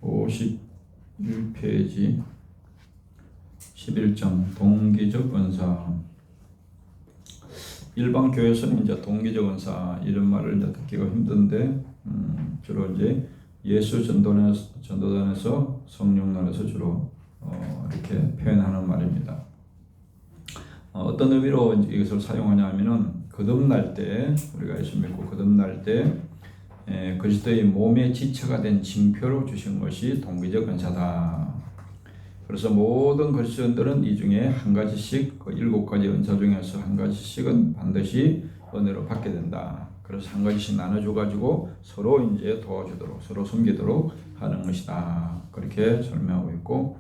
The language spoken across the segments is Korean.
51페이지 11장 동기적 은사. 일반 교회에서는 이제 동기적 은사 이런 말을 이제 듣기가 힘든데 주로 이제 예수 전도단에서 성령론에서 주로 이렇게 표현하는 말입니다. 어떤 의미로 이것을 사용하냐면은 거듭날 때, 우리가 예수 믿고 거듭날 때 그리스도의 몸의 지체가 된 징표로 주신 것이 동기적 은사다. 그래서 모든 그리스도인들은 이 중에 한 가지씩, 그 7가지 은사 중에서 한 가지씩은 반드시 은혜로 받게 된다. 그래서 한 가지씩 나눠줘가지고 서로 이제 도와주도록, 서로 섬기도록 하는 것이다. 그렇게 설명하고 있고,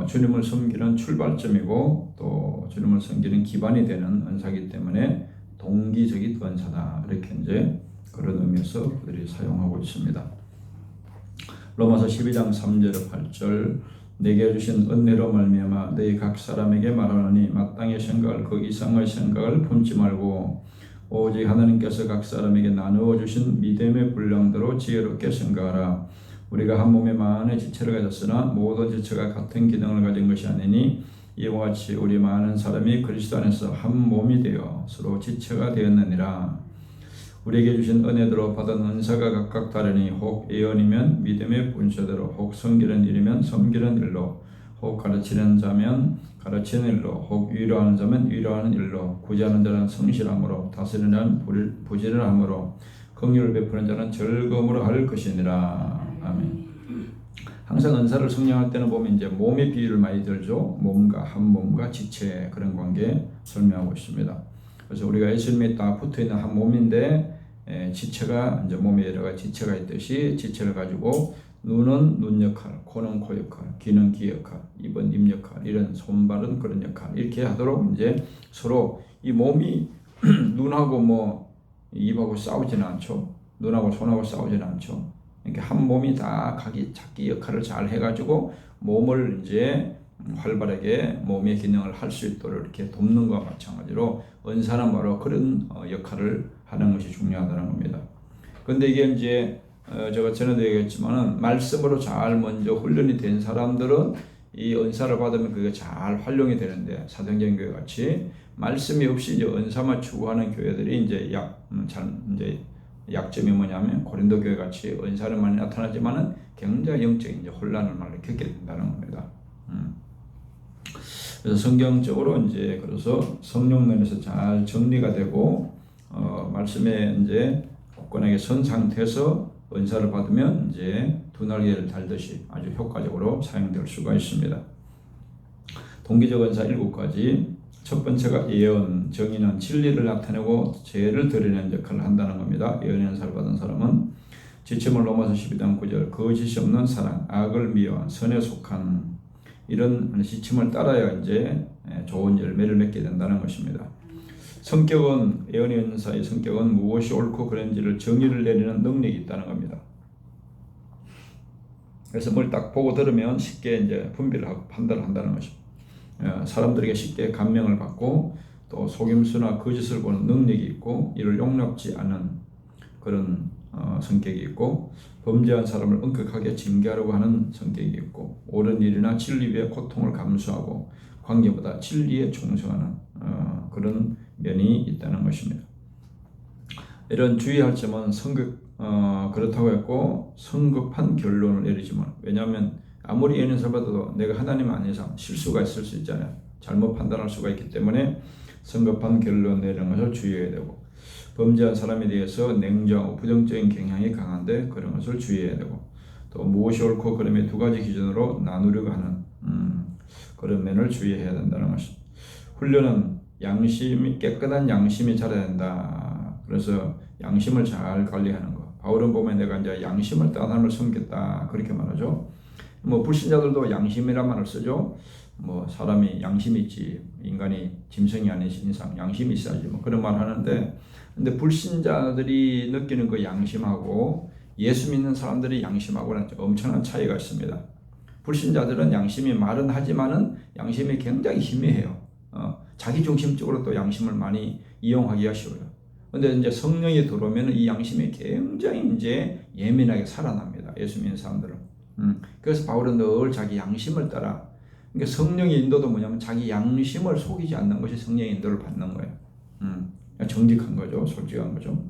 주님을 섬기는 출발점이고 또 주님을 섬기는 기반이 되는 은사이기 때문에 동기적인 은사다. 이렇게 이제 그런 의미에서 그들이 사용하고 있습니다. 로마서 12장 3절 8절 내게 주신 은혜로 말미암아 너희 각 사람에게 말하노니 마땅히 생각을 그 이상의 생각을 품지 말고 오직 하나님께서 각 사람에게 나누어 주신 믿음의 분량대로 지혜롭게 생각하라. 우리가 한 몸에 많은 지체를 가졌으나 모든 지체가 같은 기능을 가진 것이 아니니 이와 같이 우리 많은 사람이 그리스도 안에서 한 몸이 되어 서로 지체가 되었느니라. 우리에게 주신 은혜대로 받은 은사가 각각 다르니 혹 예언이면 믿음의 분처대로, 혹 섬기는 일이면 섬기는 일로, 혹 가르치는 자면 가르치는 일로, 혹 위로하는 자면 위로하는 일로, 구제하는 자는 성실함으로, 다스리는 자는 부지런함으로 함으로, 긍휼을 베푸는 자는 즐거움으로 할 것이니라. 아멘. 항상 은사를 성령할 때는 보면 이제 몸의 비유를 많이 들죠. 몸과 한 몸과 지체 그런 관계 설명하고 있습니다. 그래서 우리가 예수님에 딱 붙어 있는 한 몸인데 지체가 이제 몸에 여러 가지 지체가 있듯이 지체를 가지고 눈은 눈 역할, 코는 코 역할, 귀는 귀 역할, 입은 입 역할, 이런 손발은 그런 역할 이렇게 하도록 이제 서로 이 몸이 눈하고 뭐 입하고 싸우지는 않죠. 눈하고 손하고 싸우지는 않죠. 이렇게 한 몸이 다 자기 역할을 잘 해가지고 몸을 이제 활발하게 몸의 기능을 할 수 있도록 이렇게 돕는 것과 마찬가지로 은사는 바로 그런 역할을 하는 것이 중요하다는 겁니다. 근데 이게 이제 제가 전에도 얘기했지만은 말씀으로 잘 먼저 훈련이 된 사람들은 이 은사를 받으면 그게 잘 활용이 되는데 사도행전 교회 같이 말씀이 없이 이제 은사만 추구하는 교회들이 이제 약점이 뭐냐면 고린도 교회 같이 은사는 많이 나타나지만은 굉장히 영적인 이제 혼란을 많이 겪게 된다는 겁니다. 그래서 성경적으로 이제 그래서 성령론에서 잘 정리가 되고 말씀에 이제 굳건하게 선 상태에서 은사를 받으면 이제 두 날개를 달듯이 아주 효과적으로 사용될 수가 있습니다. 동기적 은사 7가지. 첫 번째가 예언, 정의는 진리를 나타내고 죄를 드러내는 역할을 한다는 겁니다. 예언의 은사를 받은 사람은 지침을 로마서 12장 9절 거짓이 없는 사랑, 악을 미워한 선에 속한 이런 지침을 따라야 이제 좋은 열매를 맺게 된다는 것입니다. 성격은 예언의 은사의 성격은 무엇이 옳고 그른지를 정의를 내리는 능력이 있다는 겁니다. 그래서 뭘 딱 보고 들으면 쉽게 이제 분별을 하고 판단을 한다는 것입니다. 사람들에게 쉽게 감명을 받고 또 속임수나 거짓을 보는 능력이 있고 이를 용납지 않는 그런 성격이 있고 범죄한 사람을 엄격하게 징계하려고 하는 성격이 있고 옳은 일이나 진리 위에 고통을 감수하고 관계보다 진리에 충성하는 그런 면이 있다는 것입니다. 이런 주의할 점은 그렇다고 했고 성급한 결론을 내리지만 왜냐하면 아무리 예언을 받아도 내가 하나님 안 이상 실수가 있을 수 있잖아요. 잘못 판단할 수가 있기 때문에 성급한 결론 내리는 것을 주의해야 되고 범죄한 사람에 대해서 냉정하고 부정적인 경향이 강한데 그런 것을 주의해야 되고 또 무엇이 옳고 그름의 두 가지 기준으로 나누려고 하는 그런 면을 주의해야 된다는 것입니다. 훈련은 깨끗한 양심이 자라야 된다. 그래서 양심을 잘 관리하는 것. 바울은 보면 내가 이제 양심을 따라 하나님을 섬겼다 그렇게 말하죠. 뭐 불신자들도 양심이란 말을 쓰죠. 뭐 사람이 양심이 있지 인간이 짐승이 아닌 이상 양심이 있어야지 뭐 그런 말 하는데 근데 불신자들이 느끼는 그 양심하고 예수 믿는 사람들이 양심하고는 엄청난 차이가 있습니다. 불신자들은 양심이 말은 하지만은 양심이 굉장히 희미해요. 자기 중심적으로 또 양심을 많이 이용하기가 쉬워요. 근데 이제 성령이 들어오면 이 양심이 굉장히 이제 예민하게 살아납니다. 예수 믿는 사람들은. 그래서 바울은 늘 자기 양심을 따라. 그러니까 성령의 인도도 뭐냐면 자기 양심을 속이지 않는 것이 성령의 인도를 받는 거예요. 정직한 거죠. 솔직한 거죠.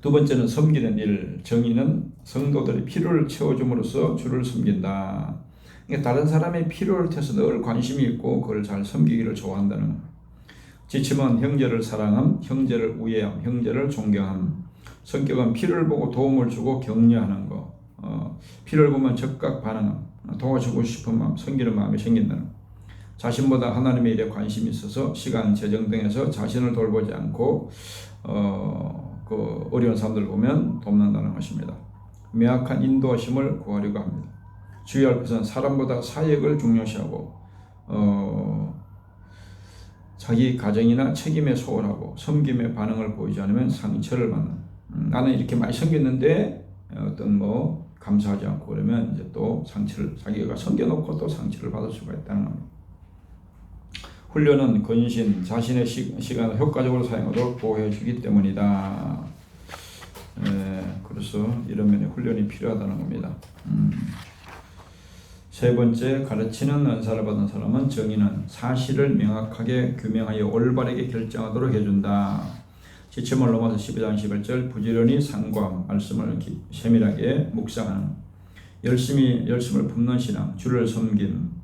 두 번째는 섬기는 일. 정의는 성도들의 필요를 채워줌으로써 주를 섬긴다. 그러니까 다른 사람의 필요를 통해서 늘 관심이 있고 그걸 잘 섬기기를 좋아한다는 거예요. 지침은 형제를 사랑함, 형제를 우애함, 형제를 존경함. 성격은 필요를 보고 도움을 주고 격려하는 거. 필요를 보면 적극 반응함. 도와주고 싶은 마음, 섬기는 마음이 생긴다는 거. 자신보다 하나님의 일에 관심이 있어서 시간, 재정 등에서 자신을 돌보지 않고 그 어려운 사람들 보면 돕는다는 것입니다. 명확한 인도하심을 구하려고 합니다. 주의할 것은 사람보다 사역을 중요시하고 자기 가정이나 책임에 소홀하고 섬김의 반응을 보이지 않으면 상처를 받는. 나는 이렇게 많이 섬겼는데 어떤 감사하지 않고 그러면 이제 또 상처를 자기가 섬겨놓고 또 상처를 받을 수가 있다는 겁니다. 훈련은 근신, 자신의 시간을 효과적으로 사용하도록 보호해 주기 때문이다. 그래서 이런 면에 훈련이 필요하다는 겁니다. 세 번째, 가르치는 은사를 받은 사람은 정의는 사실을 명확하게 규명하여 올바르게 결정하도록 해준다. 지침을 넘어서 12장 11절 부지런히 상고함, 말씀을 세밀하게 묵상하는, 열심을 품는 신앙, 주를 섬김.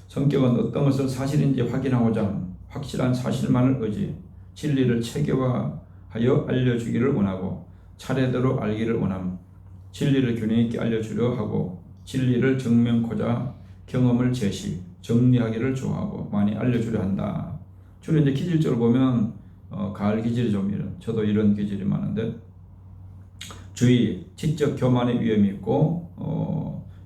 성격은 어떤 것을 사실인지 확인하고자 함, 확실한 사실만을 의지, 진리를 체계화하여 알려주기를 원하고 차례대로 알기를 원함, 진리를 균형 있게 알려주려 하고 진리를 증명코자 경험을 제시, 정리하기를 좋아하고 많이 알려주려 한다. 주로 이제 기질적으로 보면 가을 기질이 좀 저도 이런 기질이 많은데, 주의, 지적 교만의 위험이 있고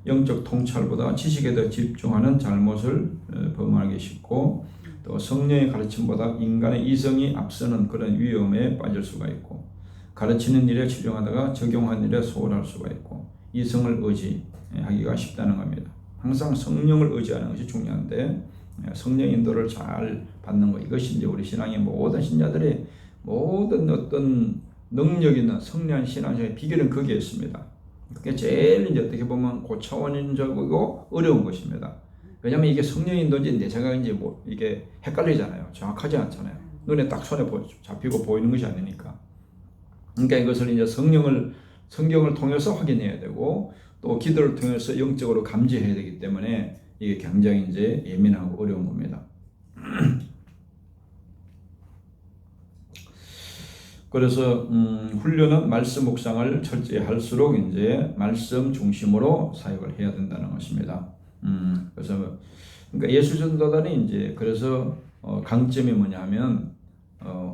영적 통찰보다 지식에 더 집중하는 잘못을 범하기 쉽고, 또 성령의 가르침보다 인간의 이성이 앞서는 그런 위험에 빠질 수가 있고, 가르치는 일에 집중하다가 적용하는 일에 소홀할 수가 있고, 이성을 의지하기가 쉽다는 겁니다. 항상 성령을 의지하는 것이 중요한데 성령 인도를 잘 받는 것, 이것이 이제 우리 신앙의 모든 신자들의 모든 어떤 능력 있는 성령한 신앙의 비결은 거기에 있습니다. 그게 제일 이제 어떻게 보면 고차원적이고 어려운 것입니다. 왜냐하면 이게 성령 인도인지 내 생각인지 이게 헷갈리잖아요. 정확하지 않잖아요. 눈에 딱 손에 잡히고 보이는 것이 아니니까. 그러니까 이것을 이제 성경을 통해서 확인해야 되고 또 기도를 통해서 영적으로 감지해야 되기 때문에 이게 굉장히 이제 예민하고 어려운 겁니다. 그래서 훈련은 말씀 묵상을 철저히 할수록 이제 말씀 중심으로 사역을 해야 된다는 것입니다. 그래서 그러니까 예수 전도단이 이제 그래서 강점이 뭐냐면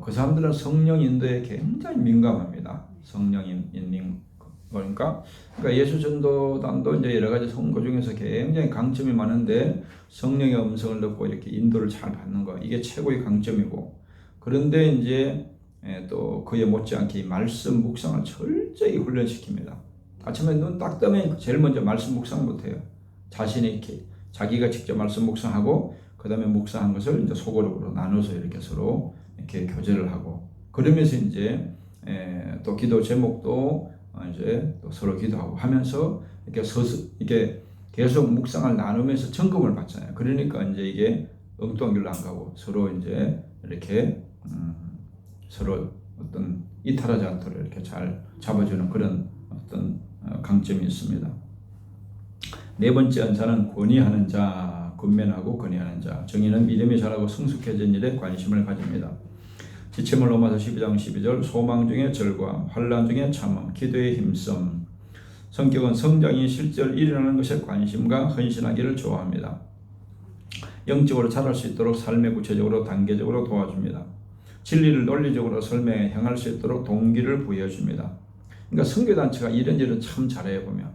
그 사람들은 성령 인도에 굉장히 민감합니다. 성령 인도 그러니까 예수 전도단도 이제 여러 가지 선거 중에서 굉장히 강점이 많은데 성령의 음성을 듣고 이렇게 인도를 잘 받는 거, 이게 최고의 강점이고, 그런데 이제 또 그에 못지않게 말씀 묵상을 철저히 훈련시킵니다. 아침에 눈 딱 뜨면 제일 먼저 말씀 묵상부터 해요. 자신이 이렇게 자기가 직접 말씀 묵상하고 그 다음에 묵상한 것을 이제 소그룹으로 나눠서 이렇게 서로 이렇게 교제를 하고, 그러면서 이제 또 기도 제목도 이제 또 서로 기도하고 하면서 이렇게 계속 묵상을 나누면서 점검을 받잖아요. 그러니까 이제 이게 엉뚱한 길로 안 가고 서로 이제 이렇게 서로 어떤 이탈하지 않도록 이렇게 잘 잡아주는 그런 어떤 강점이 있습니다. 네 번째 은사는 권위하는 자, 권면하고 권위하는 자. 정의는 믿음이 자라고 성숙해진 일에 관심을 가집니다. 지침을 넘어서 12장 12절 소망 중에 절과함, 환난 중에 참음, 기도에 힘씀. 성격은 성장이 실제로 일어나는 것에 관심과 헌신하기를 좋아합니다. 영적으로 자랄 수 있도록 삶에 구체적으로 단계적으로 도와줍니다. 진리를 논리적으로 설명해 행할 수 있도록 동기를 부여줍니다. 그러니까 선교단체가 이런 일은 참 잘해요 보면.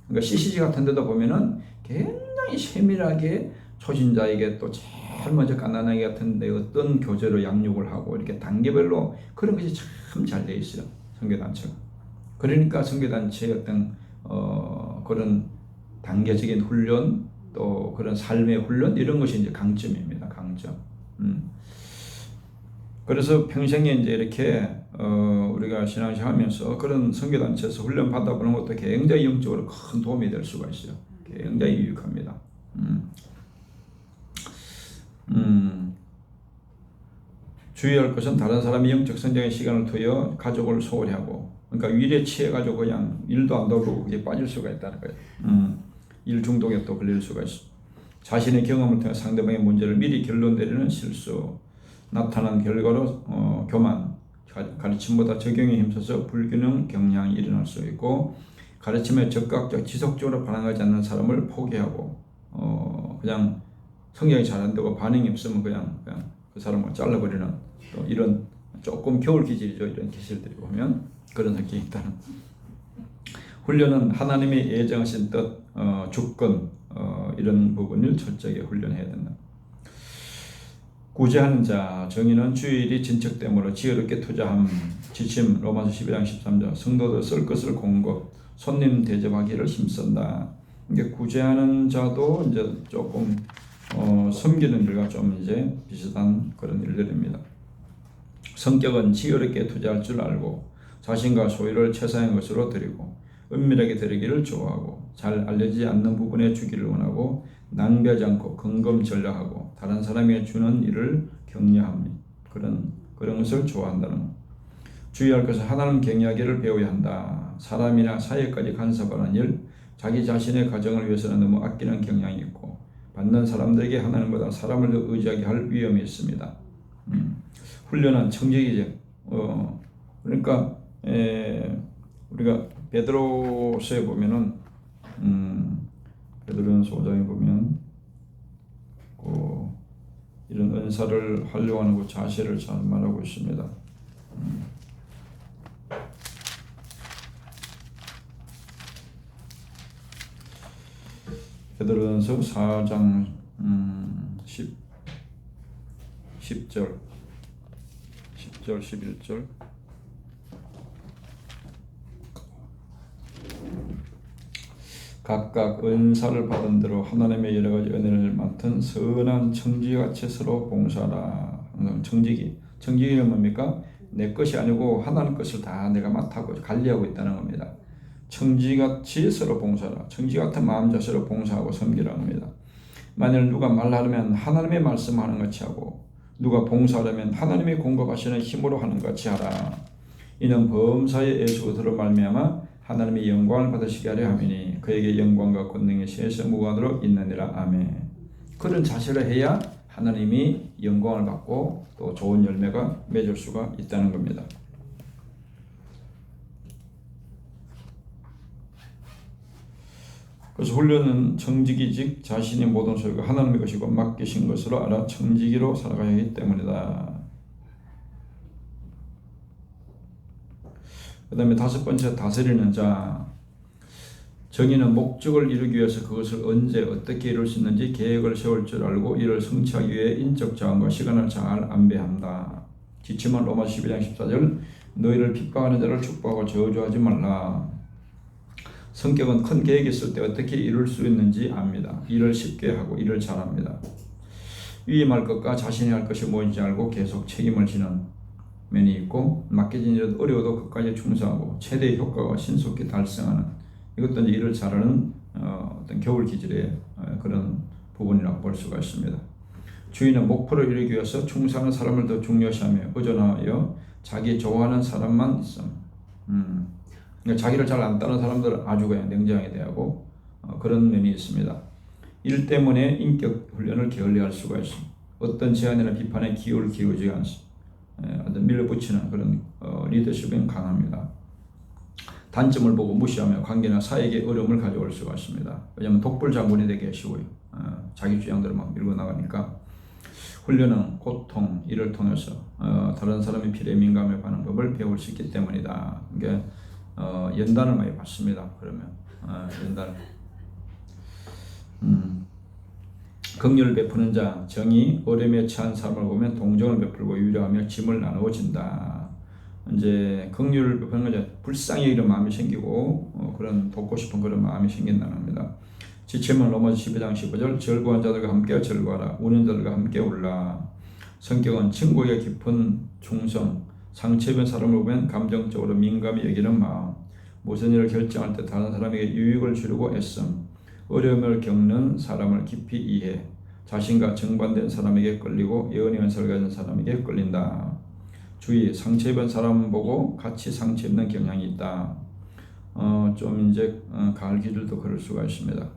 그러니까 CCG 같은 데도 보면은 굉장히 세밀하게 초신자에게 또 제일 먼저 갓난아기 같은데 어떤 교제로 양육을 하고 이렇게 단계별로 그런 것이 참 잘 돼 있어요, 선교단체가. 그러니까 선교단체의 어떤 그런 단계적인 훈련, 또 그런 삶의 훈련, 이런 것이 이제 강점입니다, 강점. 그래서 평생에 이제 이렇게 우리가 신앙생활 하면서 그런 선교단체에서 훈련 받아보는 것도 굉장히 영적으로 큰 도움이 될 수가 있어요. 굉장히 유익합니다. 주의할 것은 다른 사람이 영적 성장의 시간을 투여 가족을 소홀히 하고, 그러니까 일에 취해가지고 그냥 일도 안 돌보고 그게 빠질 수가 있다는 거예요. 일 중독에 또 걸릴 수가 있어. 자신의 경험을 통해 상대방의 문제를 미리 결론 내리는 실수, 나타난 결과로 교만, 가르침보다 적용에 힘써서 불균형 경향이 일어날 수 있고, 가르침에 적극적 지속적으로 반응하지 않는 사람을 포기하고 그냥 성장이 잘 안 되고 반응이 없으면 그냥 그 사람을 잘라버리는, 또 이런 조금 겨울 기질이죠. 이런 기질들이 보면 그런 성격이 있다는. 훈련은 하나님이 예정하신 뜻, 주권, 이런 부분을 철저하게 훈련해야 된다. 구제하는 자, 정의는 주일이 진척됨으로 지혜롭게 투자함, 지침, 로마서 12장 13절, 성도들 쓸 것을 공급, 손님 대접하기를 힘쓴다. 이게 구제하는 자도 이제 조금 섬기는 일과 좀 이제 비슷한 그런 일들입니다. 성격은 지혜롭게 투자할 줄 알고 자신과 소유를 최상의 것으로 드리고 은밀하게 드리기를 좋아하고 잘 알려지지 않는 부분에 주기를 원하고 낭비하지 않고 긍검전략하고 다른 사람에게 주는 일을 격려합니다. 그런 것을 좋아한다는 것. 주의할 것은 하나님 경외하기를 배워야 한다. 사람이나 사회까지 간섭하는 일, 자기 자신의 가정을 위해서는 너무 아끼는 경향이 있고 받는 사람들에게 하나님보다 사람을 더 의지하게 할 위험이 있습니다. 훈련은 청지기죠. 그러니까 우리가 베드로서에 보면은 베드로전서 5장에 보면 이런 은사를 활용하는 그 자세를 잘 말하고 있습니다. 베드로전서 4장 10절 11절 각각 은사를 받은 대로 하나님의 여러 가지 은혜를 맡은 선한 청지기같이 서로 봉사하라. 항상 청지기가 뭡니까? 내 것이 아니고 하나님 것을 다 내가 맡고 관리하고 있다는 겁니다. 청지기같이 서로 봉사하라. 청지 같은 마음 자세로 봉사하고 섬기라는 겁니다. 만일 누가 말하려면 하나님의 말씀하는 같이 하고 누가 봉사하려면 하나님이 공급하시는 힘으로 하는 같이 하라. 이는 범사의 예수로 말미암아 하나님의 영광을 받으시게 하려 함이니 그에게 영광과 권능이 세세 무한으로 있느니라. 아멘. 그런 자세를 해야 하나님이 영광을 받고 또 좋은 열매가 맺을 수가 있다는 겁니다. 그래서 훈련은 청지기 즉 자신의 모든 소유가 하나님의 것이고 맡기신 것으로 알아 청지기로 살아가야 하기 때문이다. 그 다음에 다섯 번째, 다스리는 자. 정의는 목적을 이루기 위해서 그것을 언제 어떻게 이룰 수 있는지 계획을 세울 줄 알고 이를 성취하기 위해 인적 자원과 시간을 잘 안배한다. 지침은 로마서 12장 14절 너희를 핍박하는 자를 축복하고 저주하지 말라. 성격은 큰 계획이 있을 때 어떻게 이룰 수 있는지 압니다. 일을 쉽게 하고 일을 잘합니다. 위임할 것과 자신이 할 것이 뭔지 알고 계속 책임을 지는 면이 있고 맡겨진 일은 어려워도 끝까지 충성하고 최대의 효과가 신속히 달성하는, 이것도 이제 일을 잘하는 어떤 겨울 기질의 그런 부분이라고 볼 수가 있습니다. 주인은 목표를 이루기 위해서 충성하는 사람을 더 중요시하며 의존하여 자기 좋아하는 사람만 있음. 그러니까 자기를 잘 안 따르는 사람들은 아주 그냥 냉정하게 대하고 그런 면이 있습니다. 일 때문에 인격 훈련을 게을리할 수가 있습니다. 어떤 제안이나 비판에 기울이지 않습니다. 밀어붙이는 그런 리더십은 강합니다. 단점을 보고 무시하며 관계나 사회에 어려움을 가져올 수가 있습니다. 왜냐하면 독불 장군이 되기 쉬워요. 자기 주장대로 막 밀고 나가니까. 훈련은 고통, 이를 통해서 다른 사람의 필요에 민감해하는 법을 배울 수 있기 때문이다. 이게 연단을 많이 받습니다. 그러면 연단. 긍휼을 베푸는 자, 정의, 어려움에 처한 사람을 보면 동정을 베풀고 유려하며 짐을 나누어 진다. 이제 긍휼을 베푸는 거죠. 불쌍히 여기는 마음이 생기고 그런 돕고 싶은 그런 마음이 생긴다는 겁니다. 지침은 로마서 12장 15절 절구한 자들과 함께 절구하라. 우는 자들과 함께 울라. 성격은 친구에게 깊은 충성, 상처 입은 사람을 보면 감정적으로 민감히 여기는 마음, 무슨 일을 결정할 때 다른 사람에게 유익을 주려고 애씀, 어려움을 겪는 사람을 깊이 이해, 자신과 정반대된 사람에게 끌리고 예언의 은사를 가진 사람에게 끌린다. 주의, 상처 입은 사람 보고 같이 상처 입는 경향이 있다. 좀 이제 가을 기들도 그럴 수가 있습니다.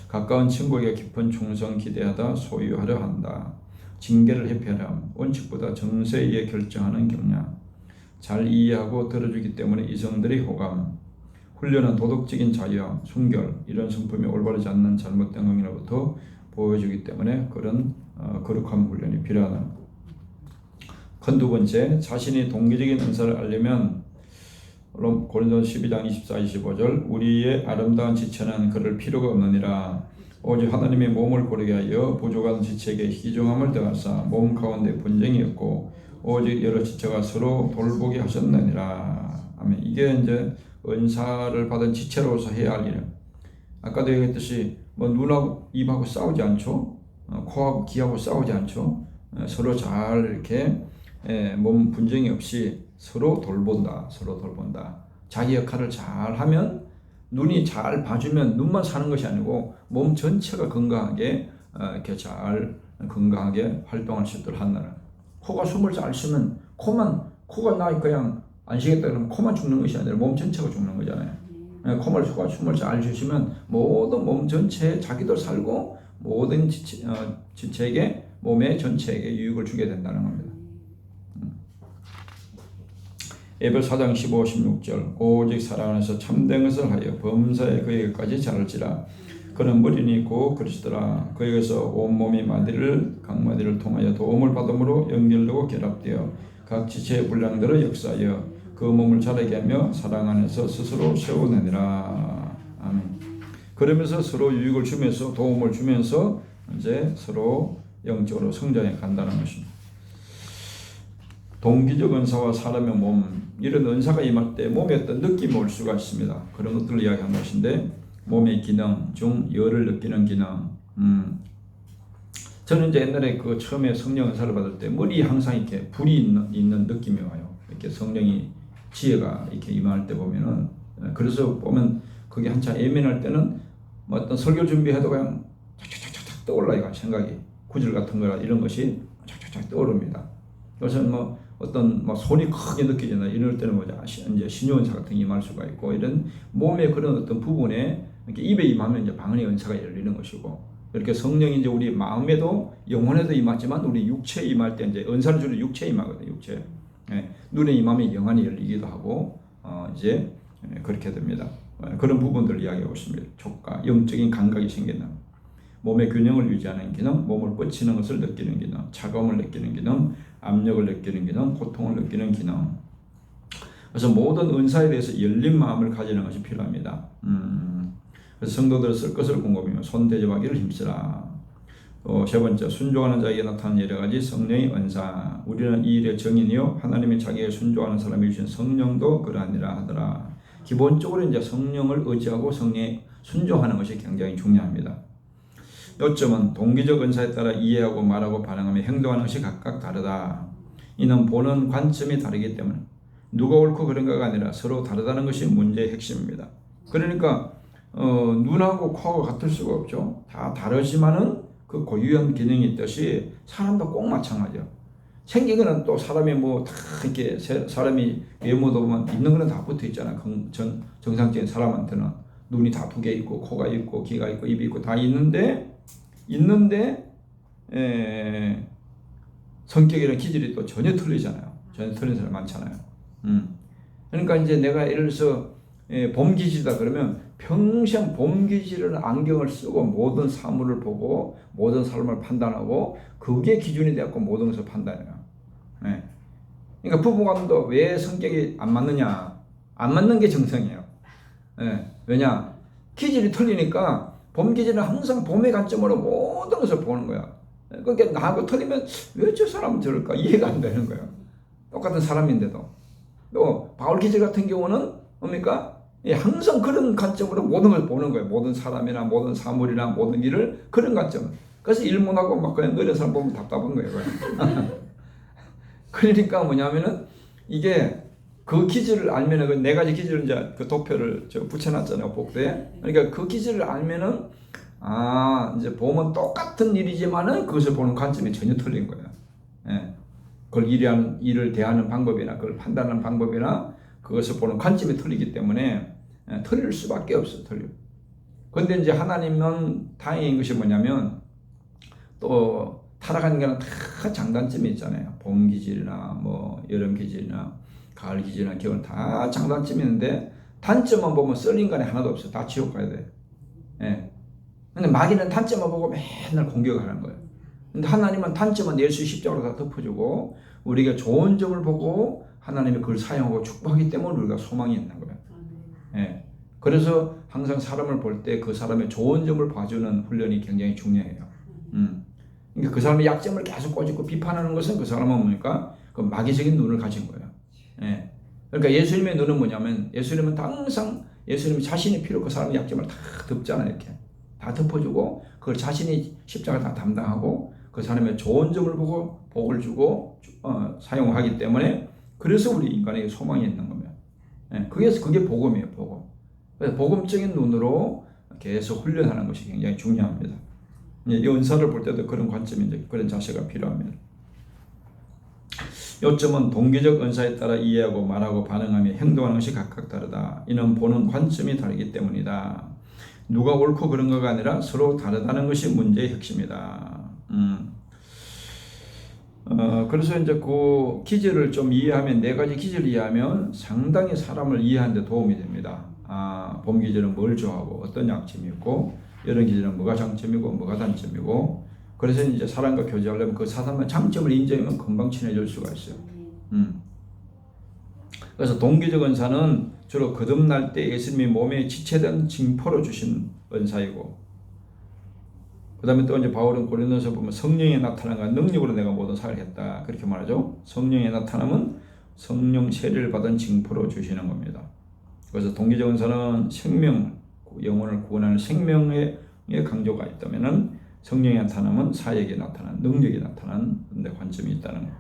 가까운 친구에게 깊은 충성 기대하다 소유하려 한다. 징계를 회피하렴. 원칙보다 정서에 의해 결정하는 경향. 잘 이해하고 들어주기 때문에 이성들의 호감. 훈련은 도덕적인 자유함, 순결, 이런 성품이 올바르지 않는 잘못된 행위로부터 보여주기 때문에 그런 거룩한 훈련이 필요하다. 큰 두 번째, 자신이 동기적인 은사를 알려면 고린도서 12장 24-25절 우리의 아름다운 지체는 그럴 필요가 없느니라. 오직 하나님의 몸을 고르게 하여 부족한 지체에게 희중함을 더하사 몸 가운데 분쟁이 없고 오직 여러 지체가 서로 돌보게 하셨느니라. 아멘. 이게 이제 은사를 받은 지체로서 해야 할 일. 아까도 얘기했듯이 눈하고 입하고 싸우지 않죠. 코하고 귀하고 싸우지 않죠. 서로 잘 이렇게 몸 분쟁이 없이 서로 돌본다. 자기 역할을 잘 하면 눈이 잘 봐주면 눈만 사는 것이 아니고 몸 전체가 건강하게 이렇게 잘 건강하게 활동할 수 있도록 한다는. 코가 숨을 잘 쉬면 코가 나 그냥 안 쉬겠다 그러면 코만 죽는 것이 아니라 몸 전체가 죽는 거잖아요. 코가 숨을 잘 쉬시면 모든 몸 전체에 자기도 살고 모든 지체에게 몸의 전체에게 유익을 주게 된다는 겁니다. 에베소 4장 15-16절 오직 사랑 안에서 참된 것을 하여 범사에 그에게까지 자랄지라. 그는 머리니 있고 그리스도라. 그에게서 온몸이 각마디를 통하여 도움을 받음으로 연결되고 결합되어 각 지체의 분량대로 역사하여 그 몸을 자라게 하며 사랑 안에서 스스로 세워내니라. 아멘. 그러면서 서로 유익을 주면서 도움을 주면서 이제 서로 영적으로 성장해 간다는 것입니다. 동기적 은사와 사람의 몸, 이런 은사가 임할 때 몸에 어떤 느낌이 올 수가 있습니다. 그런 것들을 이야기한 것인데 몸의 기능 중 열을 느끼는 기능. 저는 이제 옛날에 처음에 성령 은사를 받을 때 머리에 항상 이렇게 불이 있는 느낌이 와요. 이렇게 성령이 지혜가 이렇게 임할 때 보면은, 그래서 보면 그게 한참 예민할 때는 어떤 설교 준비해도 그냥 착착착착 떠올라요. 생각이 구절 같은 거라 이런 것이 착착착 떠오릅니다. 그래서 어떤 손이 크게 느껴진다 이럴 때는 이제 신유은사 같은 게 임할 수가 있고, 이런 몸의 그런 어떤 부분에 이렇게 입에 임하면 이제 방언의 은사가 열리는 것이고, 이렇게 성령이 이제 우리 마음에도 영혼에도 임하지만 우리 육체에 임할 때 이제 은사를 주로 육체에 임하거든요. 육체. 눈에 임하면 영안이 열리기도 하고 이제 그렇게 됩니다. 그런 부분들을 이야기하고 있습니다. 촉각, 영적인 감각이 생긴다. 몸의 균형을 유지하는 기능, 몸을 뻗치는 것을 느끼는 기능, 차가움을 느끼는 기능, 압력을 느끼는 기능, 고통을 느끼는 기능. 그래서 모든 은사에 대해서 열린 마음을 가지는 것이 필요합니다. 그래서 성도들을 쓸 것을 공급하며 손대접하기를 힘쓰라. 또 세 번째, 순종하는 자에게 나타나는 여러 가지 성령의 은사. 우리는 이 일의 정인이요 하나님이 자기에게 순종하는 사람이 주신 성령도 그러하니라 하더라. 기본적으로 이제 성령을 의지하고 성령에 순종하는 것이 굉장히 중요합니다. 요점은 동기적 은사에 따라 이해하고 말하고 반응하며 행동하는 것이 각각 다르다. 이는 보는 관점이 다르기 때문에 누가 옳고 그른가가 아니라 서로 다르다는 것이 문제의 핵심입니다. 그러니까 눈하고 코하고 같을 수가 없죠. 다 다르지만은 그 고유한 기능이 있듯이 사람도 꼭 마찬가지요. 생긴 거는 또 사람이 다 이렇게 사람이 외모도 보면 있는 거는 다 붙어 있잖아요. 정상적인 사람한테는 눈이 다 두 개 있고 코가 있고 귀가 있고 입이 있고 다 있는데 성격이랑 기질이 또 전혀 틀리잖아요. 전혀 틀린 사람 많잖아요. 그러니까 이제 내가 예를 들어서 봄 기질이다 그러면 평생 봄 기질은 안경을 쓰고 모든 사물을 보고 모든 사람을 판단하고 그게 기준이 되었고 모든 것을 판단해요. 그러니까 부부간도 왜 성격이 안 맞느냐? 안 맞는 게 정성이에요. 왜냐? 기질이 틀리니까 봄 기질은 항상 봄의 관점으로 모든 것을 보는 거야. 그러니까 나하고 틀리면 왜 저 사람은 저럴까? 이해가 안 되는 거예요. 똑같은 사람인데도. 또 바울 기질 같은 경우는 뭡니까? 항상 그런 관점으로 모든 걸 보는 거예요. 모든 사람이나 모든 사물이나 모든 일을 그런 관점. 그래서 일 못하고 막 그냥 느린 사람 보면 답답한 거예요. 그러니까 뭐냐면은 이게 그 기질을 알면은 그 네 가지 기질을 이제 그 도표를 저 붙여놨잖아요, 복도에. 그러니까 그 기질을 알면은 이제 보면 똑같은 일이지만은 그것을 보는 관점이 전혀 틀린 거예요. 예. 그걸 일을 대하는 방법이나 그걸 판단하는 방법이나 그것을 보는 관점이 틀리기 때문에 틀릴 수밖에 없어, 틀려. 근데 이제 하나님은 다행인 것이 뭐냐면 또 타락한 게는 다 장단점이 있잖아요. 봄 기질이나 뭐 여름 기질이나 가을 기질이나 겨울 다 장단점이 있는데 단점만 보면 썰 인간이 하나도 없어. 다 지옥 가야 돼. 예. 근데 마귀는 단점만 보고 맨날 공격을 하는 거예요. 근데 하나님은 단점은 예수 십자가로 다 덮어주고 우리가 좋은 점을 보고 하나님이 그걸 사용하고 축복하기 때문에 우리가 소망이 있는 거예요. 예. 그래서 항상 사람을 볼 때 그 사람의 좋은 점을 봐주는 훈련이 굉장히 중요해요. 그러니까 그 사람의 약점을 계속 꼬집고 비판하는 것은 그 사람은 뭡니까? 그 마귀적인 눈을 가진 거예요. 예. 그러니까 예수님의 눈은 뭐냐면 예수님은 항상 예수님이 자신이 필요 그 사람의 약점을 다 덮잖아요. 이렇게 다 덮어주고 그걸 자신이 십자가 다 담당하고 그 사람의 좋은 점을 보고 복을 주고 사용하기 때문에 그래서 우리 인간에게 소망이 있는 겁니다. 예. 그게 복음이에요. 복음. 그래서 복음적인 눈으로 계속 훈련하는 것이 굉장히 중요합니다. 이 은사를 볼 때도 그런 관점이 이제 그런 자세가 필요합니다. 요점은 동기적 은사에 따라 이해하고 말하고 반응하며 행동하는 것이 각각 다르다. 이는 보는 관점이 다르기 때문이다. 누가 옳고 그런 거가 아니라 서로 다르다는 것이 문제의 핵심이다. 그래서 이제 그 기질을 좀 이해하면 네 가지 기질을 이해하면 상당히 사람을 이해하는 데 도움이 됩니다. 봄 기질은 뭘 좋아하고 어떤 약점이 있고 여름 기질은 뭐가 장점이고 뭐가 단점이고 그래서 이제 사람과 교제하려면 그 사람의 장점을 인정하면 금방 친해질 수가 있어요. 그래서 동기적 은사는 주로 거듭날 때 예수님이 몸에 지체된 징표로 주신 은사이고 그 다음에 또 이제 바울은 고린도서 보면 성령의 나타남과 능력으로 내가 모든 사역을 했다 그렇게 말하죠. 성령의 나타남은 성령 세례를 받은 징표로 주시는 겁니다. 그래서 동기적 은사는 생명, 영혼을 구원하는 생명의 강조가 있다면은 성령의 나타남은 사역에 나타난 능력이 나타난 관점이 있다는 거.